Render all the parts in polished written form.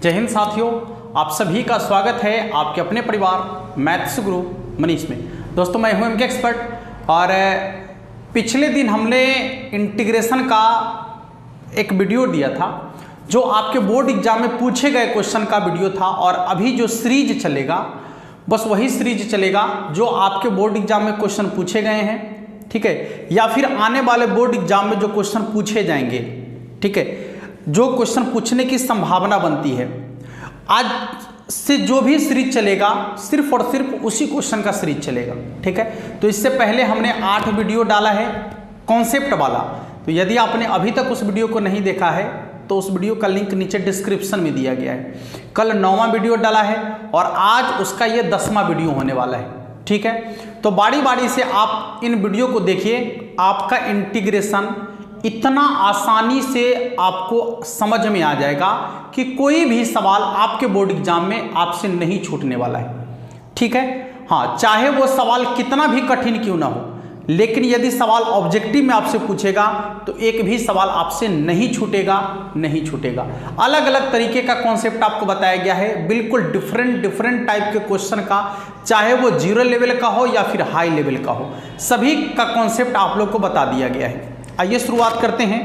जय हिंद साथियों, आप सभी का स्वागत है आपके अपने परिवार मैथ्स गुरु मनीष में। दोस्तों मैं हूं इनके एक्सपर्ट और पिछले दिन हमने इंटीग्रेशन का एक वीडियो दिया था जो आपके बोर्ड एग्जाम में पूछे गए क्वेश्चन का वीडियो था। और अभी जो सीरीज चलेगा बस वही सीरीज चलेगा जो आपके बोर्ड एग्जाम में क्वेश्चन पूछे गए हैं, ठीक है, या फिर आने वाले बोर्ड एग्जाम में जो क्वेश्चन पूछे जाएंगे, ठीक है, जो क्वेश्चन पूछने की संभावना बनती है। आज से जो भी सीरीज चलेगा सिर्फ और सिर्फ उसी क्वेश्चन का सीरीज चलेगा, ठीक है। तो इससे पहले हमने 8 वीडियो डाला है कॉन्सेप्ट वाला, तो यदि आपने अभी तक उस वीडियो को नहीं देखा है तो उस वीडियो का लिंक नीचे डिस्क्रिप्शन में दिया गया है। कल 9वां वीडियो डाला है और आज उसका ये 10वां वीडियो होने वाला है, ठीक है। तो बारी बारी से आप इन वीडियो को देखिए, आपका इंटीग्रेशन इतना आसानी से आपको समझ में आ जाएगा कि कोई भी सवाल आपके बोर्ड एग्जाम में आपसे नहीं छूटने वाला है, ठीक है। हाँ, चाहे वो सवाल कितना भी कठिन क्यों ना हो, लेकिन यदि सवाल ऑब्जेक्टिव में आपसे पूछेगा तो एक भी सवाल आपसे नहीं छूटेगा। अलग अलग तरीके का कॉन्सेप्ट आपको बताया गया है, बिल्कुल डिफरेंट टाइप के क्वेश्चन का, चाहे वो 0 लेवल का हो या फिर हाई लेवल का हो, सभी का कॉन्सेप्ट आप लोग को बता दिया गया है। आइए शुरुआत करते हैं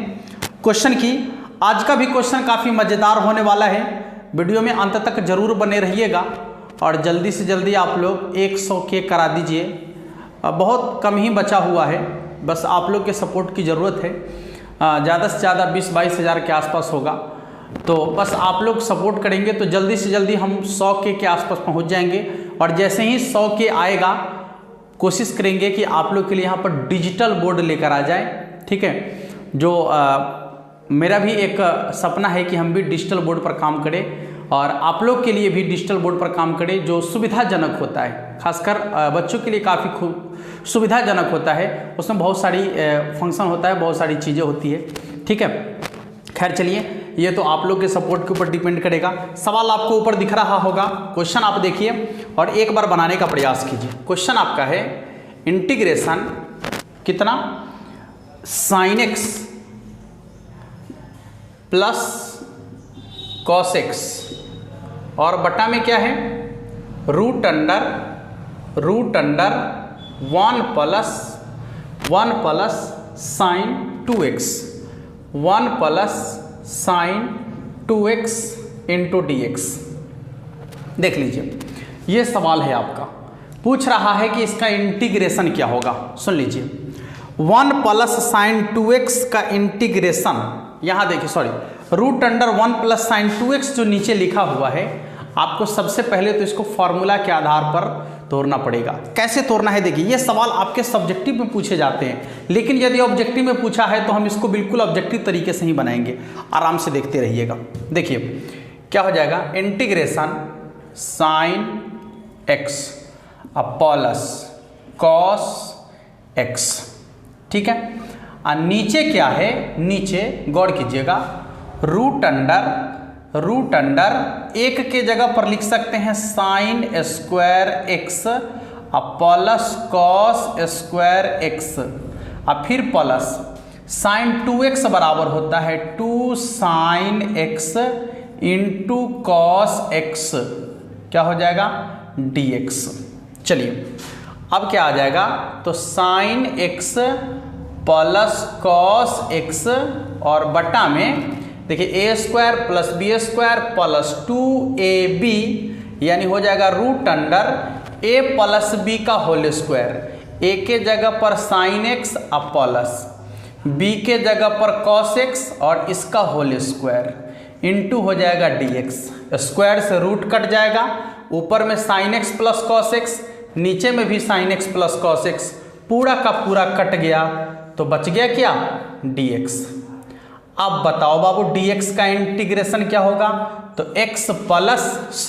क्वेश्चन की। आज का भी क्वेश्चन काफ़ी मज़ेदार होने वाला है, वीडियो में अंत तक जरूर बने रहिएगा और जल्दी से जल्दी आप लोग 100 के करा दीजिए। बहुत कम ही बचा हुआ है, बस आप लोग के सपोर्ट की ज़रूरत है। ज़्यादा से ज़्यादा 20-22 हज़ार के आसपास होगा, तो बस आप लोग सपोर्ट करेंगे तो जल्दी से जल्दी हम 100 के आसपास पहुंच जाएंगे। और जैसे ही 100 के आएगा कोशिश करेंगे कि आप लोग के लिए यहाँ पर डिजिटल बोर्ड लेकर आ जाए, ठीक है। जो मेरा भी एक सपना है कि हम भी डिजिटल बोर्ड पर काम करें और आप लोग के लिए भी डिजिटल बोर्ड पर काम करें जो सुविधाजनक होता है, खासकर बच्चों के लिए काफ़ी खूब सुविधाजनक होता है। उसमें बहुत सारी फंक्शन होता है, बहुत सारी चीज़ें होती है, ठीक है। खैर चलिए, ये तो आप लोग के सपोर्ट के ऊपर डिपेंड करेगा। सवाल आपको ऊपर दिख रहा होगा, क्वेश्चन आप देखिए और एक बार बनाने का प्रयास कीजिए। क्वेश्चन आपका है इंटीग्रेशन कितना sin x plus cos x और बटा में क्या है root under 1 plus sin 2x 1 plus sin 2x into dx। देख लीजिए, ये सवाल है आपका, पूछ रहा है कि इसका इंटीग्रेशन क्या होगा। सुन लीजिए, 1 प्लस साइन 2x का इंटीग्रेशन, यहाँ देखिए sorry, root under 1 plus sine 2x जो नीचे लिखा हुआ है, आपको सबसे पहले तो इसको फॉर्मूला के आधार पर तोड़ना पड़ेगा। कैसे तोड़ना है देखिए, ये सवाल आपके सब्जेक्टिव में पूछे जाते हैं, लेकिन यदि ऑब्जेक्टिव में पूछा है तो हम इसको बिल्कुल ऑब्जेक्टिव तरीके से ही बनाएंगे। आराम से देखते रहिएगा। देखिए क्या हो जाएगा, integration sine x plus cos x, ठीक है। और नीचे क्या है, नीचे गौर कीजिएगा, रूट अंडर 1 के जगह पर लिख सकते हैं sine square x plus cos square x और फिर प्लस साइन 2x बराबर होता है 2 sine x into cos x, क्या हो जाएगा dx। चलिए अब क्या आ जाएगा, तो sine x plus cos x और बटा में देखिए a square plus B square plus 2ab, यानी हो जाएगा root under a plus b का होल स्क्वायर, a के जगह पर साइन x और प्लस b के जगह पर कॉस x और इसका होल स्क्वायर इंटू हो जाएगा dx। स्क्वायर से रूट कट जाएगा, ऊपर में sine x plus cos x, नीचे में भी sine x plus cos x, पूरा का पूरा कट गया तो बच गया क्या dx। अब बताओ बाबू dx का इंटीग्रेशन क्या होगा, तो x प्लस c,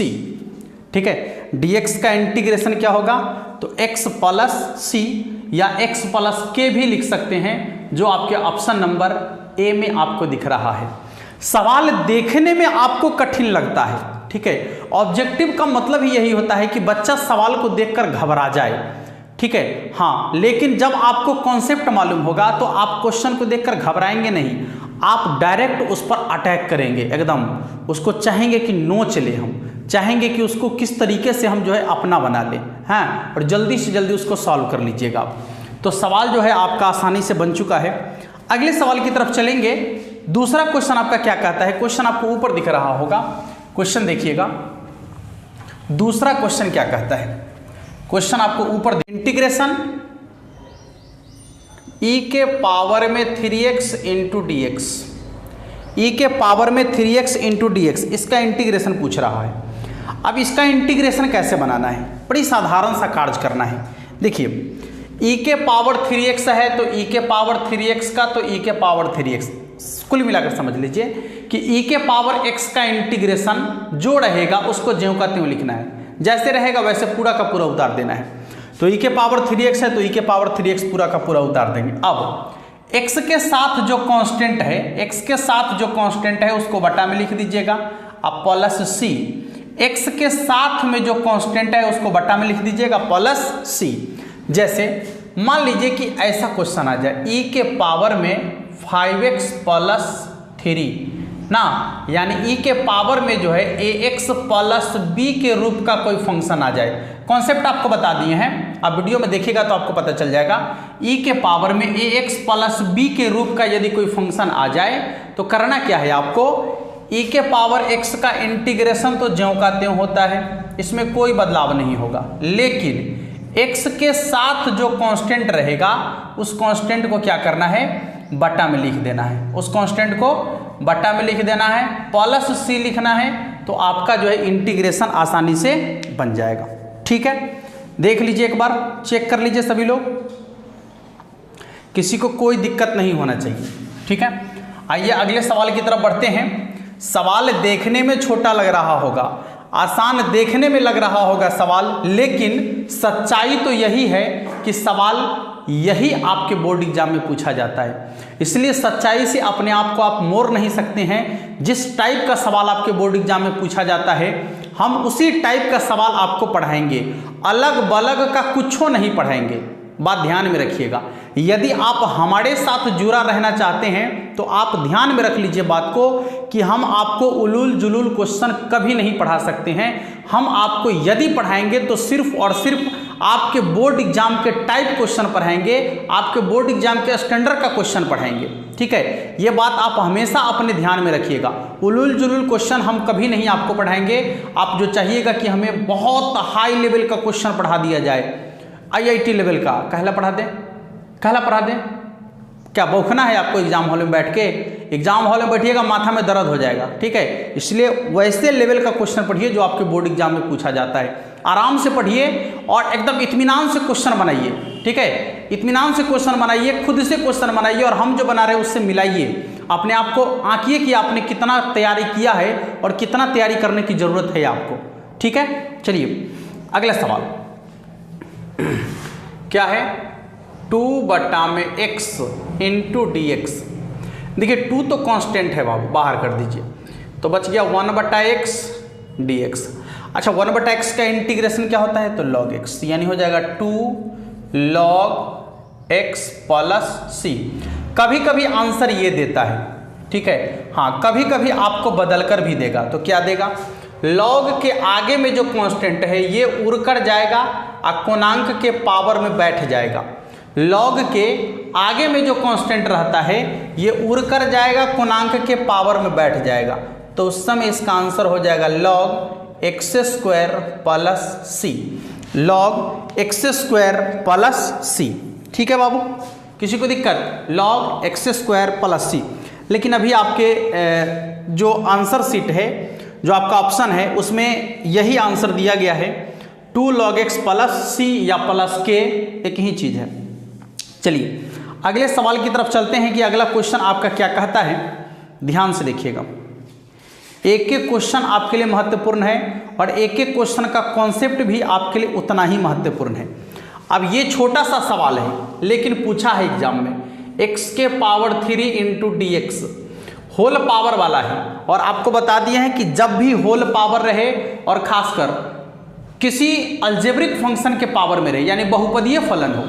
ठीक है। dx का इंटीग्रेशन क्या होगा, तो x प्लस c या x प्लस k भी लिख सकते हैं, जो आपके ऑप्शन नंबर ए में आपको दिख रहा है। सवाल देखने में आपको कठिन लगता है, ठीक है। ऑब्जेक्टिव का मतलब ही यही होता है कि बच्चा सवाल को देखकर घबरा जाए, ठीक है। हाँ, लेकिन जब आपको कॉन्सेप्ट मालूम होगा तो आप क्वेश्चन को देखकर घबराएंगे नहीं, आप डायरेक्ट उस पर अटैक करेंगे, एकदम उसको चाहेंगे कि नोच ले, हम चाहेंगे कि उसको किस तरीके से हम जो है अपना बना लें, हाँ, और जल्दी से जल्दी उसको सॉल्व कर लीजिएगा आप। तो सवाल जो है आपका आसानी से बन चुका है। अगले सवाल की तरफ चलेंगे। दूसरा क्वेश्चन आपका क्या कहता है, क्वेश्चन आपको ऊपर दिख रहा होगा, क्वेश्चन देखिएगा। दूसरा क्वेश्चन क्या कहता है, क्वेश्चन आपको ऊपर इंटीग्रेशन e के पावर में 3x इंटू डी एक्स, ई के पावर में 3x इंटू डी एक्स, इसका इंटीग्रेशन पूछ रहा है। अब इसका इंटीग्रेशन कैसे बनाना है, बड़ी साधारण सा कार्य करना है। देखिए e के पावर 3x है तो e के पावर 3x का तो e के पावर 3x, कुल मिलाकर समझ लीजिए कि e के पावर x का इंटीग्रेशन जो रहेगा उसको ज्यों का त्यों लिखना है, जैसे रहेगा वैसे पूरा का पूरा उतार देना है। तो e के पावर 3x है तो e के पावर 3x पूरा का पूरा उतार देंगे। अब x के साथ जो कांस्टेंट है, x के साथ जो कांस्टेंट है उसको बटा में लिख दीजिएगा, अब प्लस c, x के साथ में जो कांस्टेंट है उसको बटा में लिख दीजिएगा प्लस c। जैसे मान लीजिए कि ऐसा क्वेश्चन आ जाए e के पावर में 5x प्लस 3 ना, यानी e के पावर में जो है ax प्लस b के रूप का कोई फंक्शन आ जाए। कॉन्सेप्ट आपको बता दिए हैं, आप वीडियो में देखिएगा तो आपको पता चल जाएगा। e के पावर में ax प्लस b के रूप का यदि कोई फंक्शन आ जाए तो करना क्या है आपको, e के पावर x का इंटीग्रेशन तो ज्यों का त्यों होता है, इसमें कोई बदलाव नहीं होगा, लेकिन x के साथ जो कांस्टेंट रहेगा उस कांस्टेंट को क्या करना है, बटा में लिख देना है, उस कांस्टेंट को बटा में लिख देना है, प्लस c लिखना है, तो आपका जो है इंटीग्रेशन आसानी से बन जाएगा। ठीक है, देख लीजिए एक बार, चेक कर लीजिए सभी लोग, किसी को कोई दिक्कत नहीं होना चाहिए। ठीक है, आइए अगले सवाल की तरफ बढ़ते हैं। सवाल देखने में छोटा लग रहा होगा, आसान देखने में लग रहा होगा सवाल, लेकिन सच्चाई तो यही है कि सवाल यही आपके बोर्ड एग्जाम में पूछा जाता है। इसलिए सच्चाई से अपने आप को आप मोड़ नहीं सकते हैं। जिस टाइप का सवाल आपके बोर्ड एग्जाम में पूछा जाता है हम उसी टाइप का सवाल आपको पढ़ाएंगे, अलग बलग का कुछ नहीं पढ़ाएंगे। बात ध्यान में रखिएगा, यदि आप हमारे साथ जुड़ा रहना चाहते हैं तो आप ध्यान में रख लीजिए बात को कि हम आपको उलूल जुलूल क्वेश्चन कभी नहीं पढ़ा सकते हैं। हम आपको यदि पढ़ाएंगे तो सिर्फ और सिर्फ आपके बोर्ड एग्जाम के टाइप क्वेश्चन पढ़ाएंगे, आपके बोर्ड एग्जाम के स्टैंडर्ड का क्वेश्चन पढ़ाएंगे। ठीक है, ये बात आप हमेशा अपने ध्यान में रखिएगा। उलूल जुलूल क्वेश्चन हम कभी नहीं आपको पढ़ाएंगे। आप जो चाहिएगा कि हमें बहुत हाई लेवल का क्वेश्चन पढ़ा दिया जाए, IIT लेवल का, कहला पढ़ा दें, कहला पढ़ा दें, क्या बौखना है आपको एग्जाम हॉल में बैठ के? एग्जाम हॉल में बैठिएगा माथा में दर्द हो जाएगा। ठीक है, इसलिए वैसे लेवल का क्वेश्चन पढ़िए जो आपके बोर्ड एग्जाम में पूछा जाता है। आराम से पढ़िए और एकदम इत्मीनान से क्वेश्चन बनाइए। ठीक है, इत्मीनान से क्वेश्चन बनाइए, खुद से क्वेश्चन बनाइए और हम जो बना रहे हैं उससे मिलाइए। अपने आप को आंकिए कि आपने कितना तैयारी किया है और कितना तैयारी करने की जरूरत है आपको। ठीक है, चलिए अगला सवाल क्या है, 2/x इंटू डी एक्स। देखिए 2 तो कांस्टेंट है बाबू, बाहर कर दीजिए, तो बच गया 1/x dx। अच्छा 1/x का इंटीग्रेशन क्या होता है, तो log x, यानी हो जाएगा 2 log x प्लस c। कभी कभी आंसर ये देता है, ठीक है, हाँ कभी कभी आपको बदल कर भी देगा। तो क्या देगा, log के आगे में जो कांस्टेंट है ये उड़ कर जाएगा और कोणांक के पावर में बैठ जाएगा। log के आगे में जो कांस्टेंट रहता है ये उड़ कर जाएगा, कोणांक के पावर में बैठ जाएगा। तो उस समय इसका आंसर हो जाएगा log x² plus c, log x² plus c। ठीक है बाबू, किसी को दिक्कत, log x² प्लस c। लेकिन अभी आपके जो आंसर सीट है, जो आपका ऑप्शन है, उसमें यही आंसर दिया गया है, 2 log x प्लस c या प्लस k, एक ही चीज़ है। चलिए अगले सवाल की तरफ चलते हैं कि अगला क्वेश्चन आपका क्या कहता है। ध्यान से देखिएगा, एक एक क्वेश्चन आपके लिए महत्वपूर्ण है और एक एक क्वेश्चन का कॉन्सेप्ट भी आपके लिए उतना ही महत्वपूर्ण है। अब ये छोटा सा सवाल है लेकिन पूछा है एग्जाम में, x के power 3 into D X, whole power वाला है। और आपको बता दिया है कि जब भी होल पावर रहे और खासकर किसी अलजेब्रिक फंक्शन के पावर में रहे, यानी बहुपदीय फलन हो,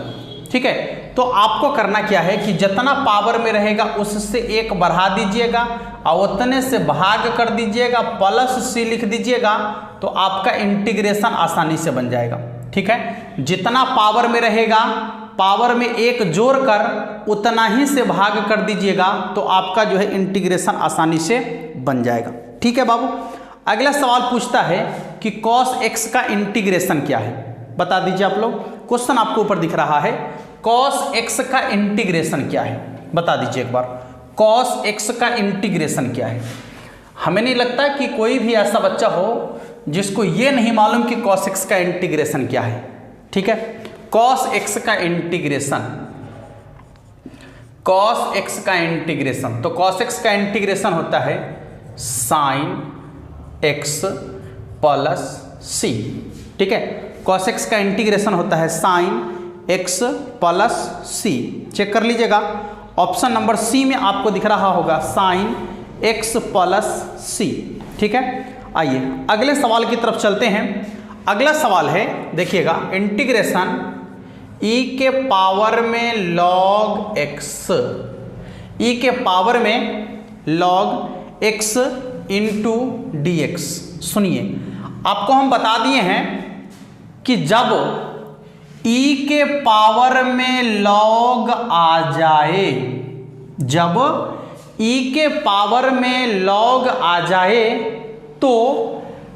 ठीक है, तो आपको करना क्या है कि जितना पावर में रहेगा उससे एक बढ़ा दीजिएगा और उतने से भाग कर दीजिएगा, प्लस सी लिख दीजिएगा, तो आपका इंटीग्रेशन आसानी से बन जाएगा। ठीक है, जितना पावर में रहेगा पावर में एक जोड़कर उतना ही से भाग कर दीजिएगा, तो आपका जो है इंटीग्रेशन आसानी से बन जाएगा। ठीक है बाबू, अगला सवाल पूछता है कि cos x का इंटीग्रेशन क्या है, बता दीजिए आप लोग। क्वेश्चन आपको ऊपर दिख रहा है, cos x का इंटीग्रेशन क्या है, बता दीजिए एक बार। cos x का इंटीग्रेशन क्या है? हमें नहीं लगता कि कोई भी ऐसा बच्चा हो जिसको ये नहीं मालूम कि cos x का इंटीग्रेशन क्या है। ठीक है, cos x का इंटीग्रेशन, cos x का इंटीग्रेशन, तो cos x का इंटीग्रेशन होता है sin x प्लस c। ठीक है, cos x का इंटीग्रेशन होता है sin x plus c। Check कर लीजिएगा, ऑप्शन नंबर सी में आपको दिख रहा होगा sin x प्लस c। ठीक है, आइए अगले सवाल की तरफ चलते हैं। अगला सवाल है, देखिएगा, इंटीग्रेशन e के पावर में log x, e के पावर में log x into D x. सुनिए, आपको हम बता दिए हैं कि जब e के पावर में log आ जाए, जब e के पावर में log आ जाए तो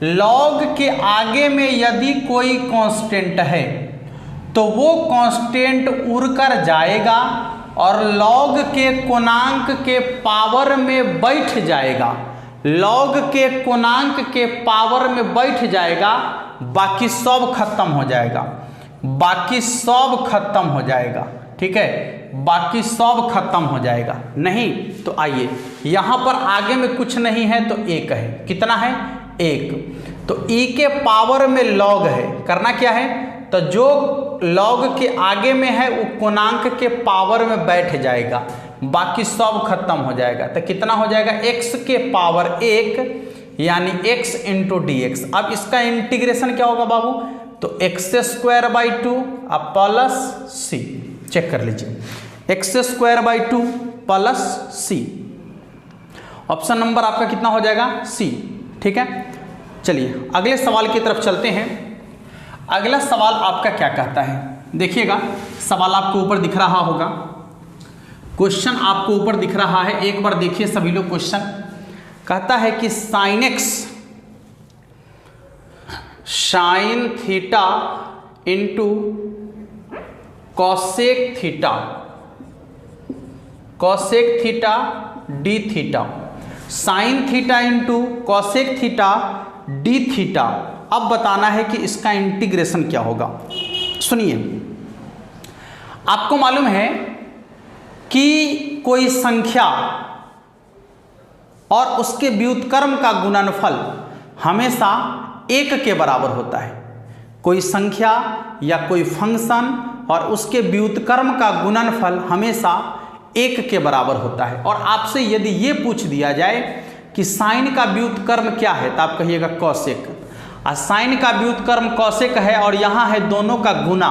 log के आगे में यदि कोई कांस्टेंट है तो वो कांस्टेंट उड़कर जाएगा और log के पूर्णांक के पावर में बैठ जाएगा, log के पूर्णांक के पावर में बैठ जाएगा, बाकी सब खत्म हो जाएगा, बाकी सब खत्म हो जाएगा। ठीक है, बाकी सब खत्म हो जाएगा। नहीं तो आइए, यहां पर आगे में कुछ नहीं है तो एक है, कितना है? एक। तो e के पावर में log है, करना क्या है, तो जो log के आगे में है वो पूर्णांक के पावर में बैठ जाएगा, बाकी सब खत्म हो जाएगा। तो कितना हो जाएगा? x के पावर 1 यानी x इंटू डी एक्स। अब इसका इंटीग्रेशन क्या होगा बाबू? तो एक्स स्क्वायर बाई 2 अब प्लस सी। चेक कर लीजिए, X square by 2 plus C. Option number आपका कितना हो जाएगा? सी। ठीक है, चलिए अगले सवाल की तरफ चलते हैं। अगला सवाल आपका क्या कहता है, देखिएगा, सवाल आपको ऊपर दिख रहा होगा, क्वेश्चन आपको ऊपर दिख रहा है, एक बार देखिए सभी लोग। क्वेश्चन कहता है कि sine x sine theta into cosec theta, cosec theta D theta, sine theta into cosec theta D theta. अब बताना है कि इसका इंटीग्रेशन क्या होगा। सुनिए, आपको मालूम है कि कोई संख्या और उसके व्युत्क्रम का गुणनफल हमेशा 1 के बराबर होता है। कोई संख्या या कोई फंक्शन और उसके व्युत्क्रम का गुणनफल हमेशा 1 के बराबर होता है। और आपसे यदि ये पूछ दिया जाए कि साइन का व्युत्क्रम क्या है, तो आप कहिएगा कॉसेक। और साइन का व्युत्क्रम कॉसेक है और यहाँ है दोनों का गुना,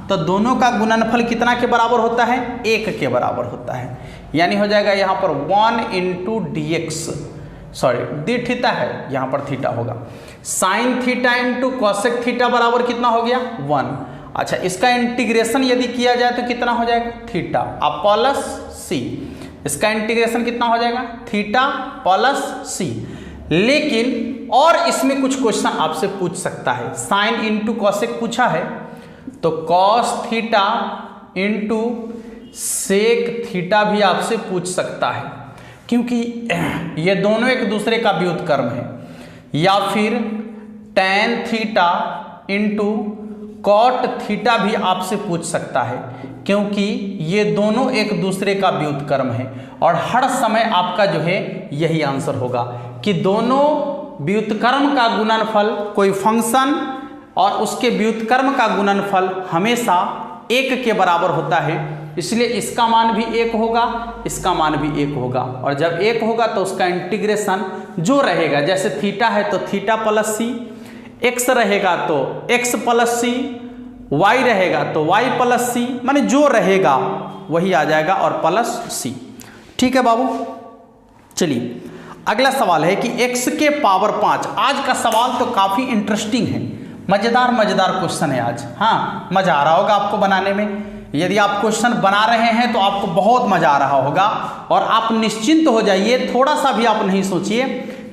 तो दोनों का गुणनफल कितना के बराबर होता है? 1 के बराबर होता है। यानी हो जाएगा यहाँ पर 1 into D x, sorry D theta है, यहाँ पर थीटा होगा। Sine theta into cosec theta बराबर कितना हो गया? 1। अच्छा, इसका इंटीग्रेशन यदि किया जाए तो कितना हो जाएगा? थीटा अब प्लस सी। इसका इंटीग्रेशन कितना हो जाएगा? थीटा प्लस सी। लेकिन और इसमें कुछ क्वेश्चन आपसे पूछ सकता है। साइन इंटू कॉसेक पूछा है तो cos theta into sec theta भी आपसे पूछ सकता है, क्योंकि ये दोनों एक दूसरे का व्युत्क्रम है। या फिर tan theta into cot theta भी आपसे पूछ सकता है, क्योंकि ये दोनों एक दूसरे का व्युत्क्रम है। और हर समय आपका जो है यही आंसर होगा कि दोनों व्युत्क्रम का गुणनफल, कोई फंक्शन और उसके व्युत्क्रम का गुणनफल हमेशा 1 के बराबर होता है। इसलिए इसका मान भी 1 होगा, इसका मान भी 1 होगा। और जब 1 होगा तो उसका इंटीग्रेशन जो रहेगा, जैसे थीटा है तो थीटा प्लस सी, x रहेगा तो x प्लस सी, y रहेगा तो y प्लस सी, माने जो रहेगा वही आ जाएगा और प्लस सी। ठीक है बाबू, चलिए अगला सवाल है कि x के पावर 5। आज का सवाल तो काफ़ी इंटरेस्टिंग है, मज़ेदार क्वेश्चन है आज। हाँ, मज़ा आ रहा होगा आपको बनाने में। यदि आप क्वेश्चन बना रहे हैं तो आपको बहुत मज़ा आ रहा होगा और आप निश्चिंत हो जाइए, थोड़ा सा भी आप नहीं सोचिए,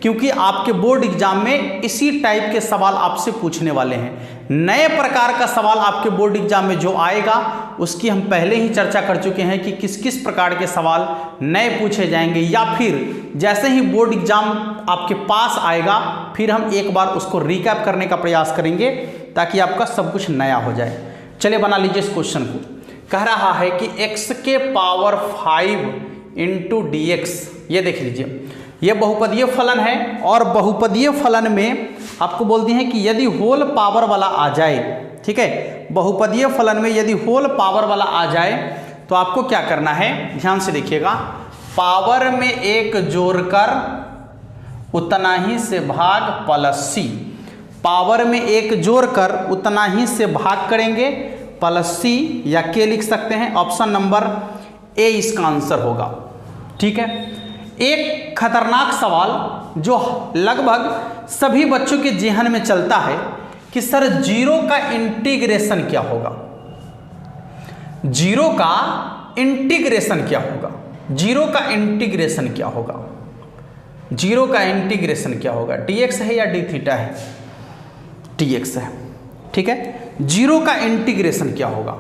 क्योंकि आपके बोर्ड एग्जाम में इसी टाइप के सवाल आपसे पूछने वाले हैं। नए प्रकार का सवाल आपके बोर्ड एग्जाम में जो आएगा उसकी हम पहले ही चर्चा कर चुके हैं कि किस किस प्रकार के सवाल नए पूछे जाएंगे, या फिर जैसे ही बोर्ड एग्जाम आपके पास आएगा फिर हम एक बार उसको रिकैप करने का प्रयास करेंगे ताकि आपका सब कुछ नया हो जाए। चलिए बना लीजिए इस क्वेश्चन को। कह रहा है कि x के पावर 5 इंटू डी एक्स। ये देख लीजिए, ये बहुपदीय फलन है और बहुपदीय फलन में आपको बोलती हैं कि यदि होल पावर वाला आ जाए, ठीक है, बहुपदीय फलन में यदि होल पावर वाला आ जाए तो आपको क्या करना है, ध्यान से देखिएगा। पावर में एक जोड़कर उतना ही से भाग प्लस सी, पावर में एक जोड़कर उतना ही से भाग करेंगे प्लस सी, या के लिख सकते हैं। ऑप्शन नंबर ए इसका आंसर होगा। ठीक है, एक खतरनाक सवाल जो लगभग सभी बच्चों के जेहन में चलता है कि सर जीरो का इंटीग्रेशन क्या होगा, जीरो का इंटीग्रेशन क्या होगा, जीरो का इंटीग्रेशन क्या होगा, जीरो का इंटीग्रेशन क्या होगा। dx है या d थीटा है, dx है। ठीक है, जीरो का इंटीग्रेशन क्या होगा,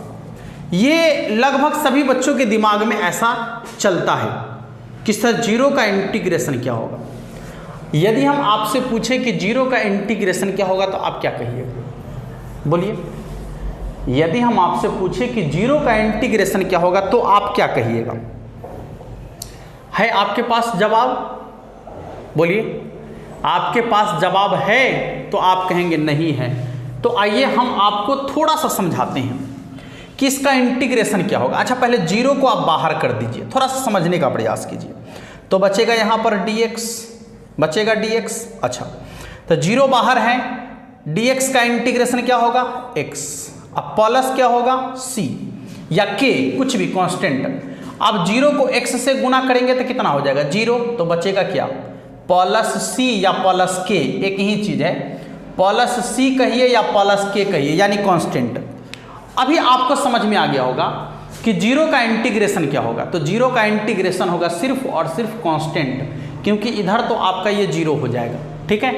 ये लगभग सभी बच्चों के दिमाग में ऐसा चलता है कि सर जीरो का इंटीग्रेशन क्या होगा। यदि हम आपसे पूछें कि जीरो का इंटीग्रेशन क्या होगा तो आप क्या कहिएगा, बोलिए। यदि हम आपसे पूछें कि जीरो का इंटीग्रेशन क्या होगा तो आप क्या कहिएगा। है आपके पास जवाब, बोलिए। आपके पास जवाब है तो आप कहेंगे नहीं है। तो आइए हम आपको थोड़ा सा समझाते हैं कि इसका इंटीग्रेशन क्या होगा। अच्छा, पहले जीरो को आप बाहर कर दीजिए, थोड़ा सा समझने का प्रयास कीजिए। तो बचेगा यहाँ पर dx, बचेगा dx। अच्छा, तो जीरो बाहर है, dx का इंटीग्रेशन क्या होगा, x। अब प्लस क्या होगा, c या k, कुछ भी कांस्टेंट। अब जीरो को x से गुना करेंगे तो कितना हो जाएगा, जीरो। तो बचेगा क्या, प्लस c या प्लस k, एक ही चीज़ है। प्लस c कहिए या प्लस k कहिए, यानी कांस्टेंट। अभी आपको समझ में आ गया होगा कि जीरो का इंटीग्रेशन क्या होगा। तो जीरो का इंटीग्रेशन होगा सिर्फ और सिर्फ कांस्टेंट, क्योंकि इधर तो आपका ये जीरो हो जाएगा। ठीक है,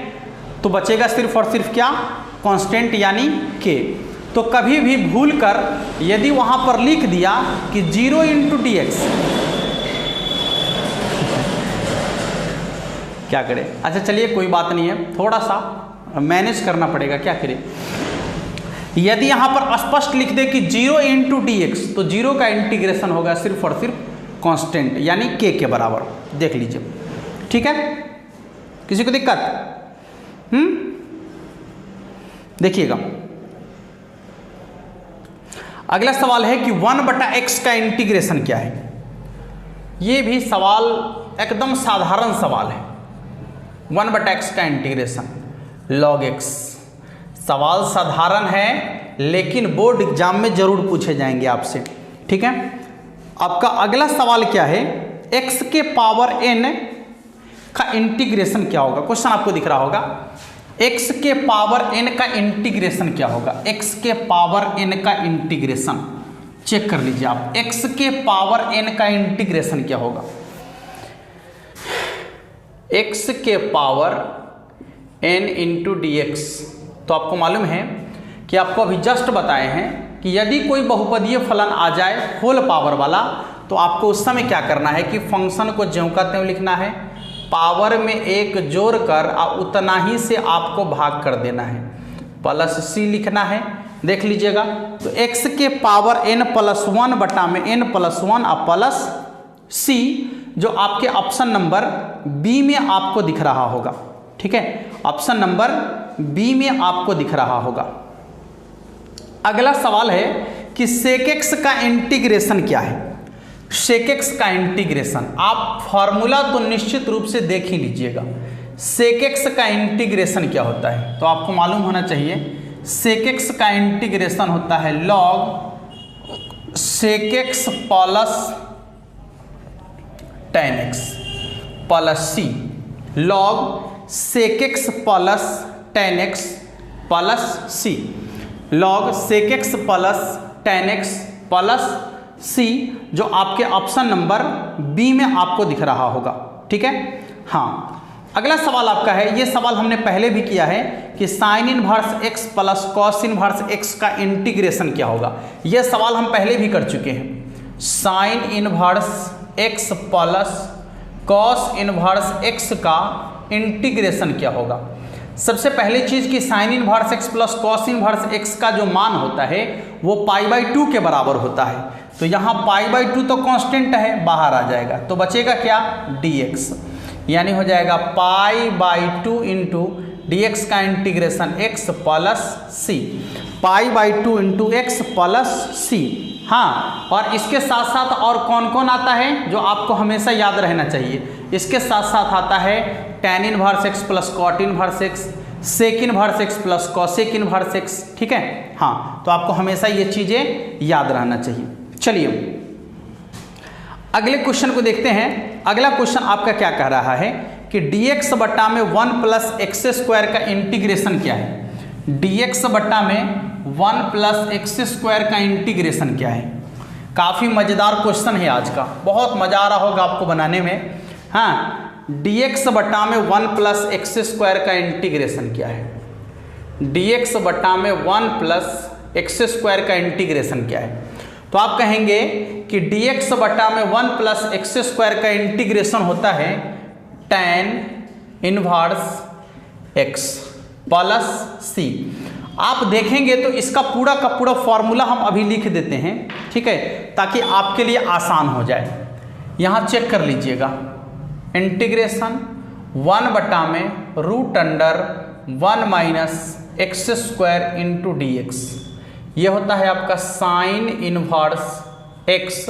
तो बचेगा सिर्फ और सिर्फ क्या, कांस्टेंट यानी k। तो कभी भी भूल कर यदि वहाँ पर लिख दिया कि जीरो इंटू डी एक्स, क्या करें। अच्छा चलिए कोई बात नहीं है, थोड़ा सा मैनेज करना पड़ेगा, क्या करें। यदि यहाँ पर स्पष्ट लिख दे कि जीरो इंटू डी एक्स, तो जीरो का इंटीग्रेशन होगा सिर्फ और सिर्फ कांस्टेंट यानी k के बराबर। देख लीजिए, ठीक है, किसी को दिक्कत? देखिएगा, अगला सवाल है कि 1/x का इंटीग्रेशन क्या है। ये भी सवाल एकदम साधारण सवाल है। 1/x का इंटीग्रेशन log x, सवाल साधारण है लेकिन बोर्ड एग्जाम में जरूर पूछे जाएंगे आपसे। ठीक है, आपका अगला सवाल क्या है, x के पावर n का इंटीग्रेशन क्या होगा। क्वेश्चन आपको दिख रहा होगा, x के पावर n का इंटीग्रेशन क्या होगा। x के पावर n का इंटीग्रेशन चेक कर लीजिए आप, x के पावर n का इंटीग्रेशन क्या होगा। x के power n into D x. तो आपको मालूम है कि आपको अभी जस्ट बताए हैं कि यदि कोई बहुपदीय फलन आ जाए होल पावर वाला तो आपको उस समय क्या करना है कि फंक्शन को ज्यों का त्यों लिखना है, पावर में एक जोड़ कर उतना ही से आपको भाग कर देना है, प्लस c लिखना है। देख लीजिएगा, तो x के पावर n+1 बटा में n+1 और प्लस c, जो आपके ऑप्शन नंबर बी में आपको दिख रहा होगा। ठीक है, ऑप्शन नंबर बी में आपको दिख रहा होगा। अगला सवाल है कि sec x का इंटीग्रेशन क्या है। sec x का इंटीग्रेशन आप फॉर्मूला तो निश्चित रूप से देख ही लीजिएगा। सेक एक्स का इंटीग्रेशन क्या होता है, तो आपको मालूम होना चाहिए सेक एक्स का इंटीग्रेशन होता है log sec x plus ten x plus c, log sec x plus ten x plus c, log sec x plus ten x plus c, जो आपके ऑप्शन नंबर बी में आपको दिख रहा होगा। ठीक है। हाँ, अगला सवाल आपका है, ये सवाल हमने पहले भी किया है कि sign inverse X plus cos inverse x का इंटीग्रेशन क्या होगा। यह सवाल हम पहले भी कर चुके हैं। Sign inverse X plus cos inverse x का इंटीग्रेशन क्या होगा। सबसे पहली चीज कि sign inverse X plus cos inverse x का जो मान होता है वो π/2 के बराबर होता है। तो यहाँ π/2 तो कांस्टेंट है, बाहर आ जाएगा, तो बचेगा क्या dx, यानी हो जाएगा π/2 इंटू डी एक्स का इंटीग्रेशन x प्लस सी, π/2 इंटू एक्स प्लस सी। हाँ, और इसके साथ साथ और कौन कौन आता है जो आपको हमेशा याद रहना चाहिए, इसके साथ साथ आता है tan inverse X plus cot inverse X, sec inverse X plus cosec inverse X. ठीक है। हाँ, तो आपको हमेशा ये चीज़ें याद रहना चाहिए। चलिए अगले क्वेश्चन को देखते हैं। अगला क्वेश्चन आपका क्या कह रहा है कि dx बट्टा में 1 प्लस एक्स स्क्वायर का इंटीग्रेशन क्या है। dx बट्टा में 1 प्लस एक्स स्क्वायर का इंटीग्रेशन क्या है। काफ़ी मज़ेदार क्वेश्चन है आज का, बहुत मज़ा आ रहा होगा आपको बनाने में। हाँ, dx बट्टा में 1 प्लस एक्स स्क्वायर का इंटीग्रेशन क्या है। dx बट्टा में 1 प्लस एक्स स्क्वायर का इंटीग्रेशन क्या है। तो आप कहेंगे कि dx बट्टा में 1 प्लस एक्स स्क्वायर का इंटीग्रेशन होता है tan इनवर्स x प्लस सी। आप देखेंगे तो इसका पूरा का पूरा फॉर्मूला हम अभी लिख देते हैं, ठीक है, ताकि आपके लिए आसान हो जाए। यहाँ चेक कर लीजिएगा, इंटीग्रेशन 1 बट्टा में root under 1 minus X square into D X, ये होता है आपका sine inverse X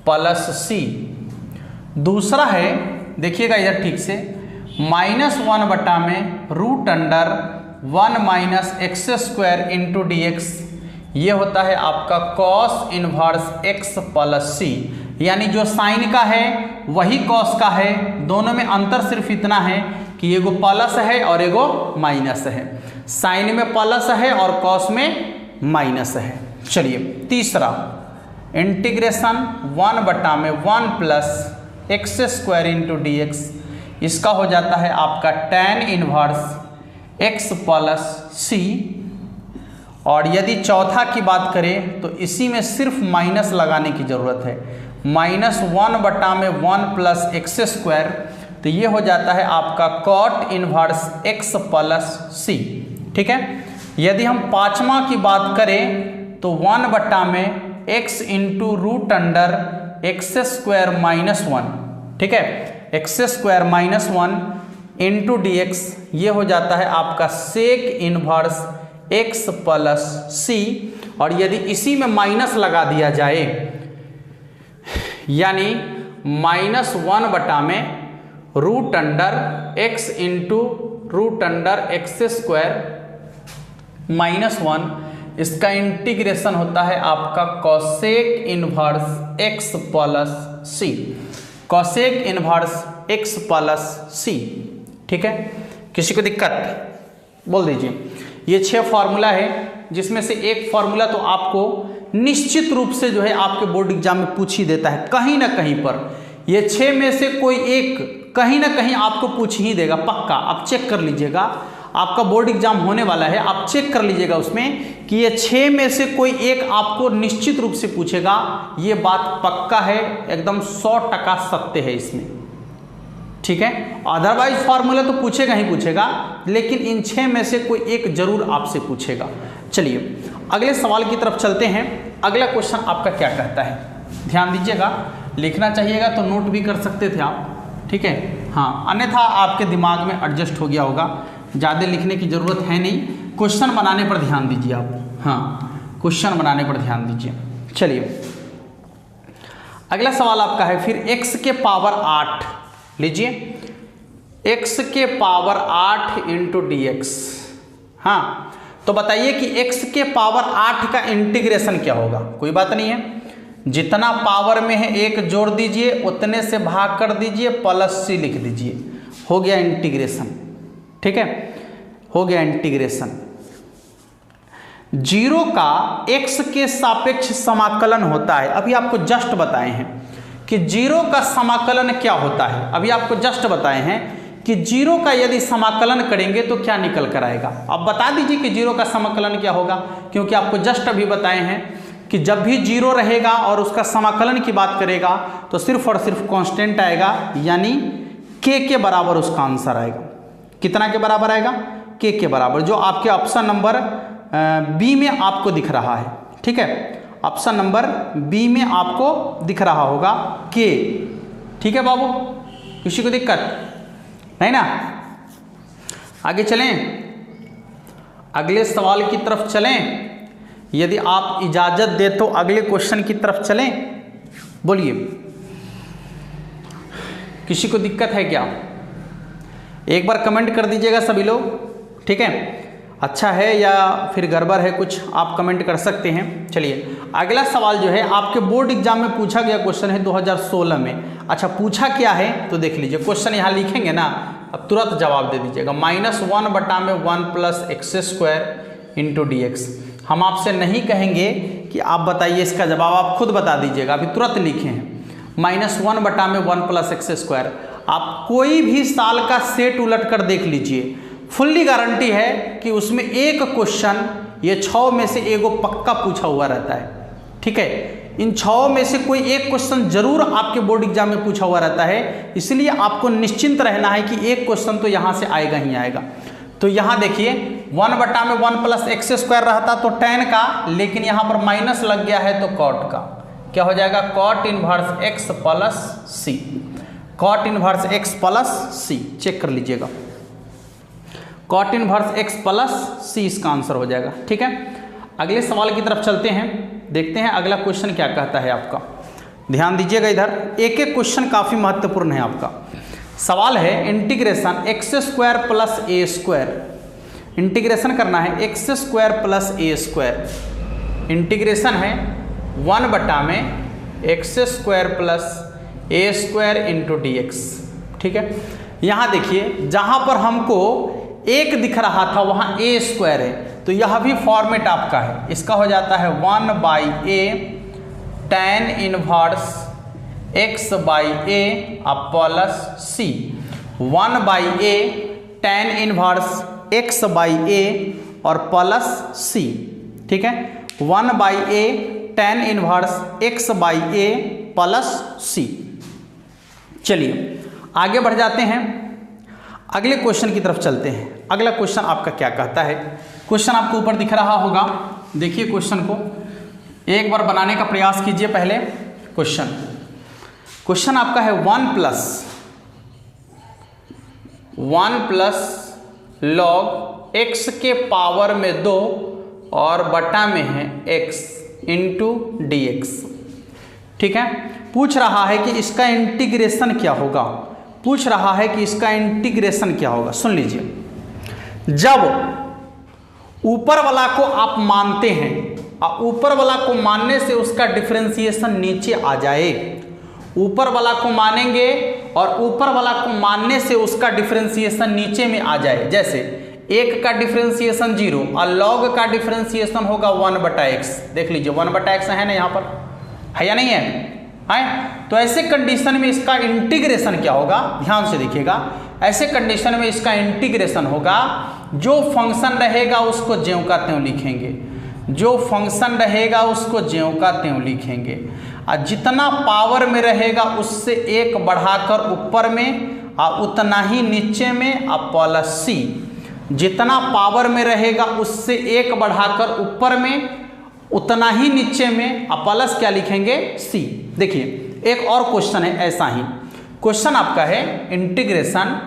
plus C. दूसरा है, देखिएगा इधर ठीक से, -1 बट्टा में root under 1 minus X square into D X, ये होता है आपका cos inverse X plus C. यानी जो साइन का है वही कॉस का है, दोनों में अंतर सिर्फ इतना है कि एगो प्लस है और एगो माइनस है। साइन में प्लस है और कॉस में माइनस है। चलिए तीसरा, इंटीग्रेशन 1 बट्टा में 1 plus x square into D x, इसका हो जाता है आपका tan inverse X plus C. और यदि चौथा की बात करें तो इसी में सिर्फ माइनस लगाने की ज़रूरत है, -1 बट्टा में 1 प्लस एक्स स्क्वायर, तो ये हो जाता है आपका cot inverse X plus C. ठीक है। यदि हम पांचवा की बात करें तो 1 बट्टा में x into root under X square -1, ठीक है, X square -1 into D X, ये हो जाता है आपका sec inverse X plus C. और यदि इसी में माइनस लगा दिया जाए, यानी -1 बटा में root under X into root under X square -1, इसका इंटीग्रेशन होता है आपका cosec inverse X plus C, cosec inverse X plus C. ठीक है। किसी को दिक्कत बोल दीजिए। ये 6 फार्मूला है, जिसमें से एक फार्मूला तो आपको निश्चित रूप से जो है आपके बोर्ड एग्जाम में पूछ ही देता है कहीं ना कहीं पर। ये 6 में से कोई एक कहीं ना कहीं आपको पूछ ही देगा पक्का। आप चेक कर लीजिएगा, आपका बोर्ड एग्जाम होने वाला है, आप चेक कर लीजिएगा उसमें कि ये 6 में से कोई एक आपको निश्चित रूप से पूछेगा। ये बात पक्का है, एकदम 100% सत्य है इसमें। ठीक है। अदरवाइज फार्मूला तो पूछेगा ही पूछेगा, लेकिन इन 6 में से कोई एक जरूर आपसे पूछेगा। चलिए अगले सवाल की तरफ चलते हैं। अगला क्वेश्चन आपका क्या कहता है, ध्यान दीजिएगा, लिखना चाहिएगा तो नोट भी कर सकते थे आप। ठीक है। हाँ, अन्यथा आपके दिमाग में एडजस्ट हो गया होगा, ज़्यादा लिखने की ज़रूरत है नहीं, क्वेश्चन बनाने पर ध्यान दीजिए आप। हाँ, क्वेश्चन बनाने पर ध्यान दीजिए। चलिए अगला सवाल आपका है फिर x के पावर 8 लीजिए, x के पावर 8 इंटू डी एक्स। हाँ, तो बताइए कि x के पावर 8 का इंटीग्रेशन क्या होगा। कोई बात नहीं है, जितना पावर में है 1 जोड़ दीजिए, उतने से भाग कर दीजिए, प्लस c लिख दीजिए, हो गया इंटीग्रेशन। ठीक है, हो गया इंटीग्रेशन। 0 का x के सापेक्ष समाकलन होता है। अभी आपको जस्ट बताए हैं कि 0 का समाकलन क्या होता है। अभी आपको जस्ट बताए हैं कि 0 का यदि समाकलन करेंगे तो क्या निकल कर आएगा। अब बता दीजिए कि 0 का समाकलन क्या होगा, क्योंकि आपको जस्ट अभी बताए हैं कि जब भी 0 रहेगा और उसका समाकलन की बात करेगा तो सिर्फ और सिर्फ कांस्टेंट आएगा, यानी k के बराबर उसका आंसर आएगा। कितना के बराबर आएगा? k के बराबर, जो आपके ऑप्शन नंबर बी में आपको दिख रहा है। ठीक है, ऑप्शन नंबर बी में आपको दिख रहा होगा k। ठीक है बाबू, किसी को दिक्कत नहीं ना? आगे चलें, अगले सवाल की तरफ चलें। यदि आप इजाजत दे तो अगले क्वेश्चन की तरफ चलें। बोलिए, किसी को दिक्कत है क्या? एक बार कमेंट कर दीजिएगा सभी लोग। ठीक है, अच्छा है या फिर गड़बड़ है कुछ, आप कमेंट कर सकते हैं। चलिए, अगला सवाल जो है आपके बोर्ड एग्जाम में पूछा गया क्वेश्चन है 2016 में। अच्छा, पूछा क्या है तो देख लीजिए, क्वेश्चन यहाँ लिखेंगे ना, अब तुरंत जवाब दे दीजिएगा। -1/1 + x² इंटू डी एक्स। हम आपसे नहीं कहेंगे कि आप बताइए इसका जवाब, आप खुद बता दीजिएगा, अभी तुरंत लिखे हैं। -1/1 + x²। आप कोई भी साल का सेट उलट कर देख लीजिए, फुल्ली गारंटी है कि उसमें एक क्वेश्चन ये 6 में से एगो पक्का पूछा हुआ रहता है। ठीक है, इन 6 में से कोई एक क्वेश्चन जरूर आपके बोर्ड एग्जाम में पूछा हुआ रहता है, इसलिए आपको निश्चिंत रहना है कि एक क्वेश्चन तो यहाँ से आएगा ही आएगा। तो यहाँ देखिए 1/1 + x² रहता तो tan का, लेकिन यहाँ पर माइनस लग गया है तो cot का। क्या हो जाएगा? cot inverse x + c। cot inverse x + c check कर लीजिएगा, cot इनवर्स x + c इसका आंसर हो जाएगा। ठीक है, अगले सवाल की तरफ चलते हैं, देखते हैं अगला क्वेश्चन क्या कहता है आपका। ध्यान दीजिएगा इधर, एक एक क्वेश्चन काफ़ी महत्वपूर्ण है आपका। सवाल है इंटीग्रेशन x² + a²। इंटीग्रेशन करना है x² + a²। इंटीग्रेशन है 1/में x² + a² into D x. ठीक है, यहाँ देखिए जहाँ पर हमको 1 दिख रहा था वहाँ a² है, तो यह भी फॉर्मेट आपका है। इसका हो जाता है 1/a tan inverse x/a + c। 1/a tan inverse x/a और प्लस c। ठीक है, 1/a tan inverse x/a + c। चलिए आगे बढ़ जाते हैं, अगले क्वेश्चन की तरफ चलते हैं। अगला क्वेश्चन आपका क्या कहता है? क्वेश्चन आपको ऊपर दिख रहा होगा, देखिए क्वेश्चन को एक बार बनाने का प्रयास कीजिए। पहले क्वेश्चन आपका है 1 + log x के पावर में 2 और बटा में है x इंटू डी एक्स। ठीक है, पूछ रहा है कि इसका इंटीग्रेशन क्या होगा। पूछ रहा है कि इसका इंटीग्रेशन क्या होगा। सुन लीजिए, जब ऊपर वाला को आप मानते हैं और ऊपर वाला को मानने से उसका डिफरेंशिएशन नीचे आ जाए, ऊपर वाला को मानेंगे और ऊपर वाला को मानने से उसका डिफरेंशिएशन नीचे में आ जाए, जैसे 1 का डिफरेंशिएशन 0 और log का डिफरेंशिएशन होगा 1/x। देख लीजिए 1/x है ना, यहाँ पर है या नहीं है? तो ऐसे कंडीशन में इसका इंटीग्रेशन क्या होगा, ध्यान से देखिएगा। ऐसे कंडीशन में इसका इंटीग्रेशन होगा, जो फंक्शन रहेगा उसको ज्यों का त्यों लिखेंगे, जो फंक्शन रहेगा उसको ज्यों का त्यों लिखेंगे, और जितना पावर में रहेगा उससे 1 बढ़ाकर ऊपर में और उतना ही नीचे में और प्लस c। जितना पावर में रहेगा उससे 1 बढ़ाकर ऊपर में उतना ही नीचे में और प्लस क्या लिखेंगे? c। देखिए एक और क्वेश्चन है ऐसा ही। क्वेश्चन आपका है इंटीग्रेशन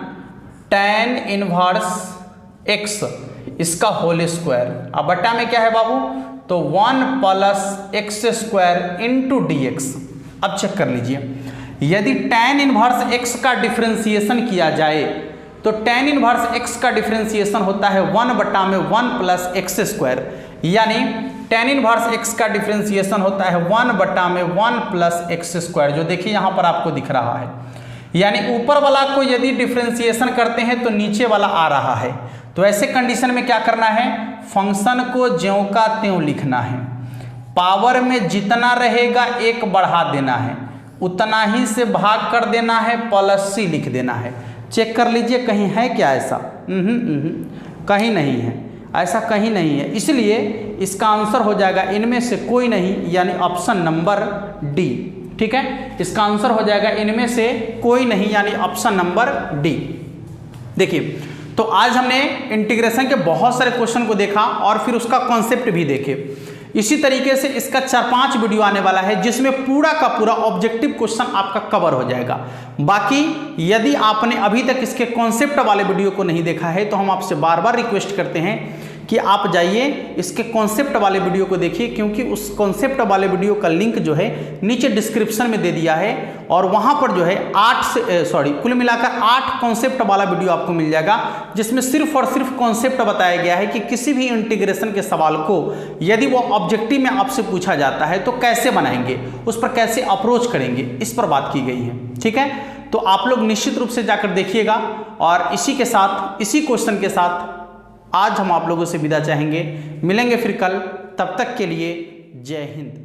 tan इनवर्स x इसका होल स्क्वायर, अब बटा में क्या है बाबू? तो 1 + x² इंटू डी एक्स। अब चेक कर लीजिए, यदि tan इनवर्स x का डिफरेंशिएशन किया जाए तो tan इनवर्स x का डिफरेंशिएशन होता है 1/1 प्लस एक्स स्क्वायर, यानी tan इनवर्स x का डिफरेंशिएशन होता है 1/1 प्लस एक्स स्क्वायर, जो देखिए यहाँ पर आपको दिख रहा है। यानी ऊपर वाला को यदि डिफरेंशिएशन करते हैं तो नीचे वाला आ रहा है, तो ऐसे कंडीशन में क्या करना है, फंक्शन को ज्यों का त्यों लिखना है। पावर में जितना रहेगा 1 बढ़ा देना है, उतना ही से भाग कर देना है, प्लस सी लिख देना है। चेक कर लीजिए कहीं है क्या ऐसा? कहीं नहीं है, ऐसा कहीं नहीं है। इसलिए इसका आंसर हो जाएगा इनमें से कोई नहीं, यानी ऑप्शन नंबर डी। ठीक है, इसका आंसर हो जाएगा इनमें से कोई नहीं, यानी ऑप्शन नंबर डी। देखिए, तो आज हमने इंटीग्रेशन के बहुत सारे क्वेश्चन को देखा और फिर उसका कॉन्सेप्ट भी देखे। इसी तरीके से इसका 4-5 वीडियो आने वाला है जिसमें पूरा का पूरा ऑब्जेक्टिव क्वेश्चन आपका कवर हो जाएगा। बाकी यदि आपने अभी तक इसके कॉन्सेप्ट वाले वीडियो को नहीं देखा है तो हम आपसे बार बार रिक्वेस्ट करते हैं कि आप जाइए इसके कॉन्सेप्ट वाले वीडियो को देखिए, क्योंकि उस कॉन्सेप्ट वाले वीडियो का लिंक जो है नीचे डिस्क्रिप्शन में दे दिया है और वहाँ पर जो है कुल मिलाकर 8 कॉन्सेप्ट वाला वीडियो आपको मिल जाएगा, जिसमें सिर्फ और सिर्फ कॉन्सेप्ट बताया गया है कि किसी भी इंटीग्रेशन के सवाल को यदि वो ऑब्जेक्टिव में आपसे पूछा जाता है तो कैसे बनाएंगे, उस पर कैसे अप्रोच करेंगे, इस पर बात की गई है। ठीक है, तो आप लोग निश्चित रूप से जाकर देखिएगा। और इसी के साथ, इसी क्वेश्चन के साथ आज हम आप लोगों से विदा चाहेंगे। मिलेंगे फिर कल, तब तक के लिए जय हिंद।